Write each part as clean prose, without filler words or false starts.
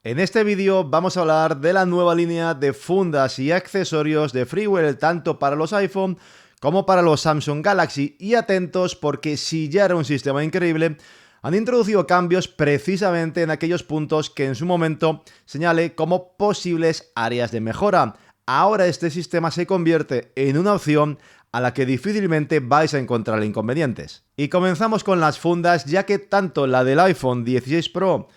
En este vídeo vamos a hablar de la nueva línea de fundas y accesorios de Freewell, tanto para los iPhone como para los Samsung Galaxy. Y atentos porque si ya era un sistema increíble, han introducido cambios precisamente en aquellos puntos que en su momento señalé como posibles áreas de mejora. Ahora este sistema se convierte en una opción a la que difícilmente vais a encontrar inconvenientes. Y comenzamos con las fundas, ya que tanto la del iPhone 16 Pro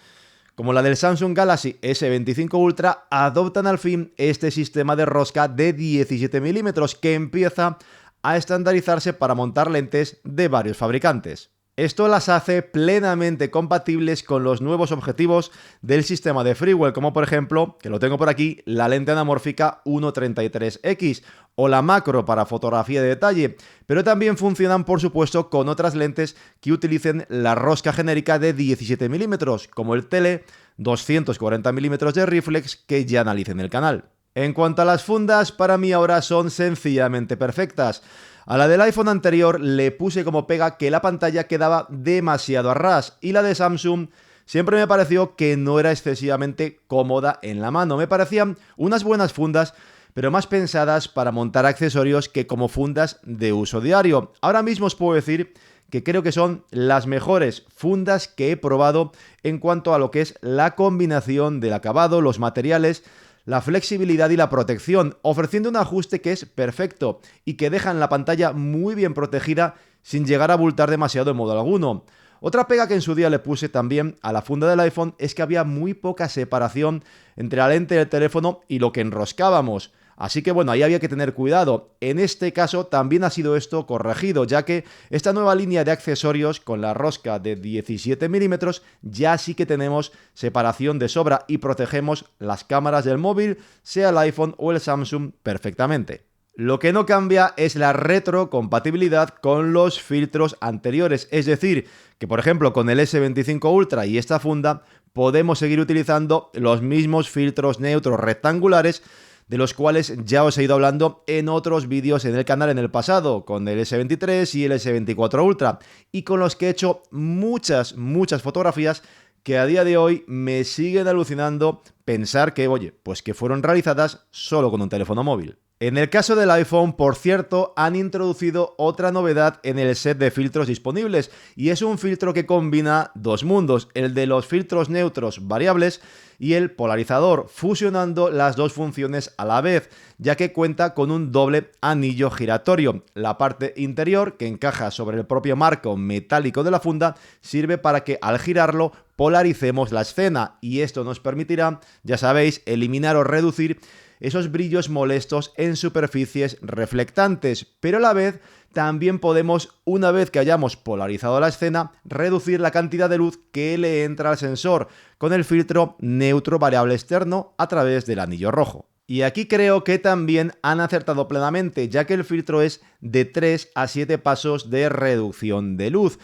como la del Samsung Galaxy S25 Ultra adoptan al fin este sistema de rosca de 17 milímetros que empieza a estandarizarse para montar lentes de varios fabricantes. Esto las hace plenamente compatibles con los nuevos objetivos del sistema de Freewell, como por ejemplo, que lo tengo por aquí, la lente anamórfica 1.33x o la macro para fotografía de detalle, pero también funcionan por supuesto con otras lentes que utilicen la rosca genérica de 17 milímetros, como el Tele 240 milímetros de reflex que ya analicé en el canal. En cuanto a las fundas, para mí ahora son sencillamente perfectas. A la del iPhone anterior le puse como pega que la pantalla quedaba demasiado a ras y la de Samsung siempre me pareció que no era excesivamente cómoda en la mano. Me parecían unas buenas fundas, pero más pensadas para montar accesorios que como fundas de uso diario. Ahora mismo os puedo decir que creo que son las mejores fundas que he probado en cuanto a lo que es la combinación del acabado, los materiales, la flexibilidad y la protección, ofreciendo un ajuste que es perfecto y que dejan la pantalla muy bien protegida sin llegar a abultar demasiado en modo alguno. Otra pega que en su día le puse también a la funda del iPhone es que había muy poca separación entre la lente del teléfono y lo que enroscábamos. Así que bueno, ahí había que tener cuidado. En este caso también ha sido esto corregido, ya que esta nueva línea de accesorios con la rosca de 17 milímetros ya sí que tenemos separación de sobra y protegemos las cámaras del móvil, sea el iPhone o el Samsung perfectamente. Lo que no cambia es la retrocompatibilidad con los filtros anteriores, es decir, que por ejemplo con el S25 Ultra y esta funda podemos seguir utilizando los mismos filtros neutros rectangulares de los cuales ya os he ido hablando en otros vídeos en el canal en el pasado, con el S23 y el S24 Ultra, y con los que he hecho muchas fotografías que a día de hoy me siguen alucinando pensar que, oye, pues que fueron realizadas solo con un teléfono móvil. En el caso del iPhone, por cierto, han introducido otra novedad en el set de filtros disponibles, y es un filtro que combina dos mundos, el de los filtros neutros variables y el polarizador, fusionando las dos funciones a la vez, ya que cuenta con un doble anillo giratorio. La parte interior, que encaja sobre el propio marco metálico de la funda, sirve para que al girarlo polaricemos la escena, y esto nos permitirá, ya sabéis, eliminar o reducir esos brillos molestos en superficies reflectantes, pero a la vez también podemos, una vez que hayamos polarizado la escena, reducir la cantidad de luz que le entra al sensor con el filtro neutro variable externo a través del anillo rojo. Y aquí creo que también han acertado plenamente, ya que el filtro es de 3 a 7 pasos de reducción de luz.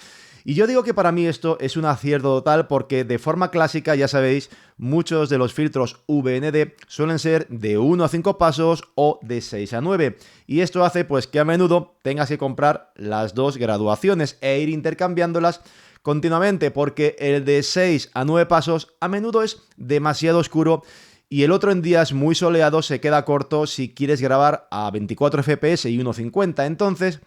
Y yo digo que para mí esto es un acierto total porque de forma clásica, ya sabéis, muchos de los filtros VND suelen ser de 1 a 5 pasos o de 6 a 9. Y esto hace pues que a menudo tengas que comprar las dos graduaciones e ir intercambiándolas continuamente, porque el de 6 a 9 pasos a menudo es demasiado oscuro y el otro en días muy soleados se queda corto si quieres grabar a 24 fps y 1.50. Entonces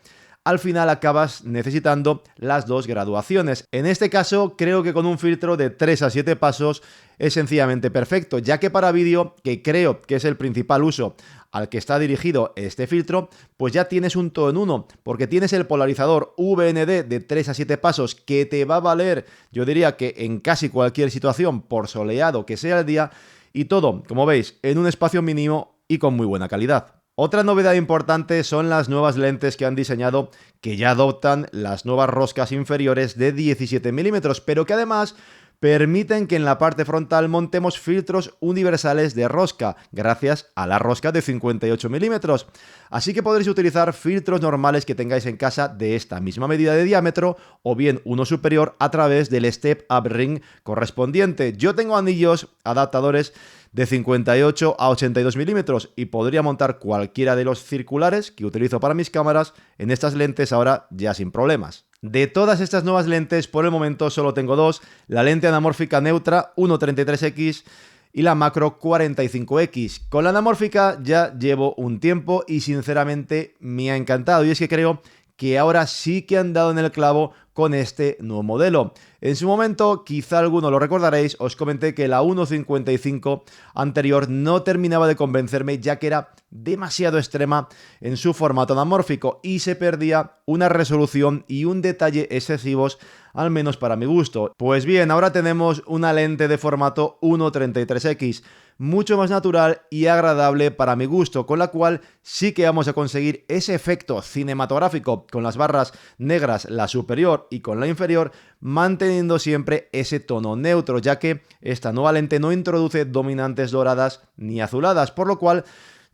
al final acabas necesitando las dos graduaciones. En este caso, creo que con un filtro de 3 a 7 pasos es sencillamente perfecto, ya que para vídeo, que creo que es el principal uso al que está dirigido este filtro, pues ya tienes un todo en uno, porque tienes el polarizador VND de 3 a 7 pasos que te va a valer, yo diría que en casi cualquier situación, por soleado que sea el día, y todo, como veis, en un espacio mínimo y con muy buena calidad. Otra novedad importante son las nuevas lentes que han diseñado, que ya adoptan las nuevas roscas inferiores de 17 milímetros, pero que además permiten que en la parte frontal montemos filtros universales de rosca, gracias a la rosca de 58 milímetros. Así que podréis utilizar filtros normales que tengáis en casa de esta misma medida de diámetro, o bien uno superior a través del Step Up Ring correspondiente. Yo tengo anillos adaptadores de 58 a 82 milímetros y podría montar cualquiera de los circulares que utilizo para mis cámaras en estas lentes ahora ya sin problemas. De todas estas nuevas lentes, por el momento solo tengo dos, la lente anamórfica neutra 1.33x y la macro 45X. Con la anamórfica ya llevo un tiempo y sinceramente me ha encantado, y es que creo que ahora sí que han dado en el clavo con este nuevo modelo. En su momento, quizá alguno lo recordaréis, os comenté que la 1.55 anterior no terminaba de convencerme, ya que era demasiado extrema en su formato anamórfico y se perdía una resolución y un detalle excesivos, al menos para mi gusto. Pues bien, ahora tenemos una lente de formato 1.33X, mucho más natural y agradable para mi gusto, con la cual sí que vamos a conseguir ese efecto cinematográfico con las barras negras, la superior y con la inferior, manteniendo siempre ese tono neutro, ya que esta nueva lente no introduce dominantes doradas ni azuladas, por lo cual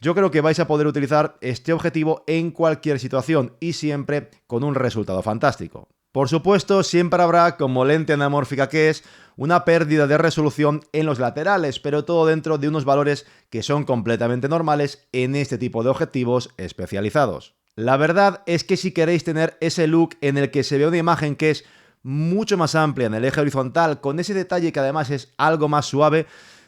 yo creo que vais a poder utilizar este objetivo en cualquier situación y siempre con un resultado fantástico. Por supuesto, siempre habrá, como lente anamórfica que es, una pérdida de resolución en los laterales, pero todo dentro de unos valores que son completamente normales en este tipo de objetivos especializados. La verdad es que si queréis tener ese look en el que se ve una imagen que es mucho más amplia en el eje horizontal, con ese detalle que además es algo más suave,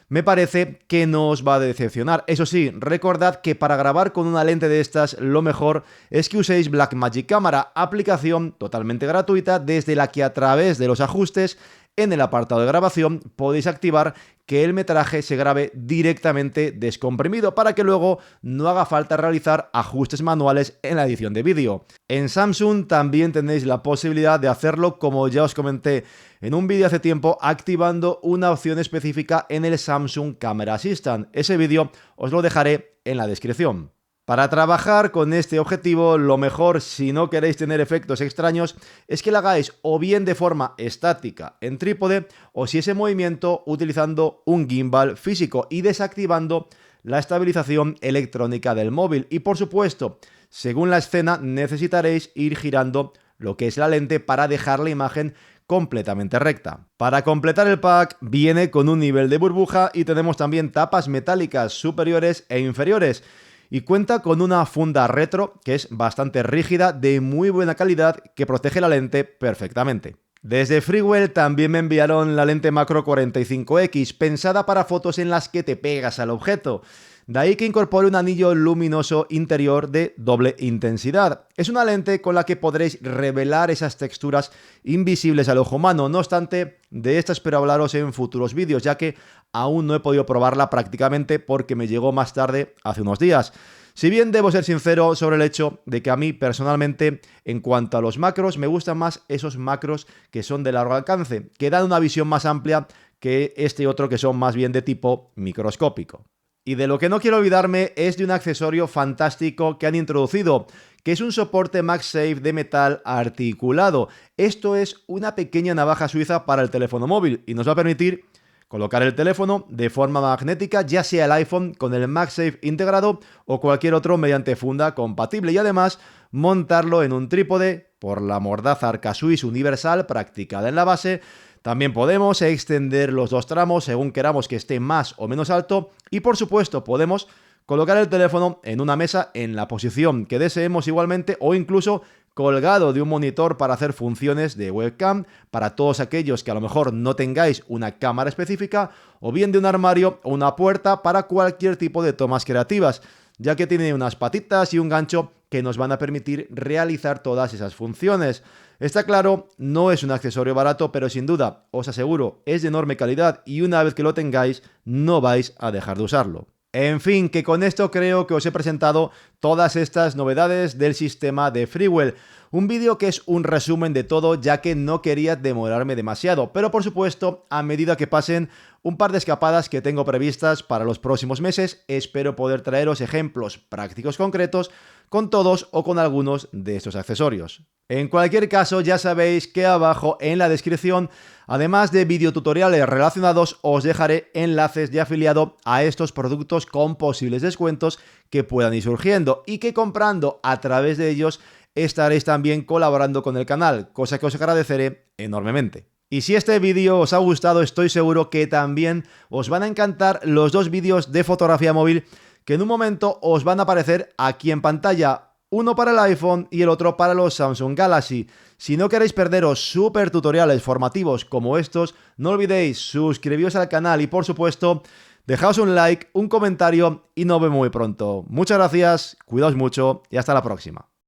me parece que no os va a decepcionar. Eso sí, recordad que para grabar con una lente de estas, lo mejor es que uséis Blackmagic Camera, aplicación totalmente gratuita desde la que a través de los ajustes en el apartado de grabación podéis activar que el metraje se grabe directamente descomprimido para que luego no haga falta realizar ajustes manuales en la edición de vídeo. En Samsung también tenéis la posibilidad de hacerlo, como ya os comenté en un vídeo hace tiempo, activando una opción específica en el Samsung Camera Assistant. Ese vídeo os lo dejaré en la descripción. Para trabajar con este objetivo, lo mejor, si no queréis tener efectos extraños, es que lo hagáis o bien de forma estática en trípode, o si ese movimiento utilizando un gimbal físico y desactivando la estabilización electrónica del móvil. Y por supuesto, según la escena, necesitaréis ir girando lo que es la lente para dejar la imagen completamente recta. Para completar el pack viene con un nivel de burbuja y tenemos también tapas metálicas superiores e inferiores. Y cuenta con una funda retro que es bastante rígida, de muy buena calidad, que protege la lente perfectamente. Desde Freewell también me enviaron la lente macro 45X, pensada para fotos en las que te pegas al objeto. De ahí que incorpore un anillo luminoso interior de doble intensidad. Es una lente con la que podréis revelar esas texturas invisibles al ojo humano. No obstante, de esta espero hablaros en futuros vídeos, ya que aún no he podido probarla prácticamente porque me llegó más tarde, hace unos días. Si bien debo ser sincero sobre el hecho de que a mí personalmente, en cuanto a los macros, me gustan más esos macros que son de largo alcance, que dan una visión más amplia que este otro que son más bien de tipo microscópico. Y de lo que no quiero olvidarme es de un accesorio fantástico que han introducido, que es un soporte MagSafe de metal articulado. Esto es una pequeña navaja suiza para el teléfono móvil y nos va a permitir colocar el teléfono de forma magnética, ya sea el iPhone con el MagSafe integrado o cualquier otro mediante funda compatible, y además montarlo en un trípode por la mordaza arca Swiss universal practicada en la base. También podemos extender los dos tramos según queramos que esté más o menos alto, y por supuesto podemos colocar el teléfono en una mesa en la posición que deseemos igualmente, o incluso colgado de un monitor para hacer funciones de webcam para todos aquellos que a lo mejor no tengáis una cámara específica, o bien de un armario o una puerta para cualquier tipo de tomas creativas, ya que tiene unas patitas y un gancho que nos van a permitir realizar todas esas funciones. Está claro, no es un accesorio barato, pero sin duda, os aseguro, es de enorme calidad y una vez que lo tengáis, no vais a dejar de usarlo. En fin, que con esto creo que os he presentado todas estas novedades del sistema de Freewell. Un vídeo que es un resumen de todo, ya que no quería demorarme demasiado, pero por supuesto, a medida que pasen un par de escapadas que tengo previstas para los próximos meses, espero poder traeros ejemplos prácticos concretos con todos o con algunos de estos accesorios. En cualquier caso, ya sabéis que abajo en la descripción, además de videotutoriales relacionados, os dejaré enlaces de afiliado a estos productos con posibles descuentos que puedan ir surgiendo y que comprando a través de ellos estaréis también colaborando con el canal, cosa que os agradeceré enormemente. Y si este vídeo os ha gustado, estoy seguro que también os van a encantar los dos vídeos de fotografía móvil que en un momento os van a aparecer aquí en pantalla, uno para el iPhone y el otro para los Samsung Galaxy. Si no queréis perderos súper tutoriales formativos como estos, no olvidéis suscribiros al canal y por supuesto Dejaos un like, un comentario y nos vemos muy pronto. Muchas gracias, cuidaos mucho y hasta la próxima.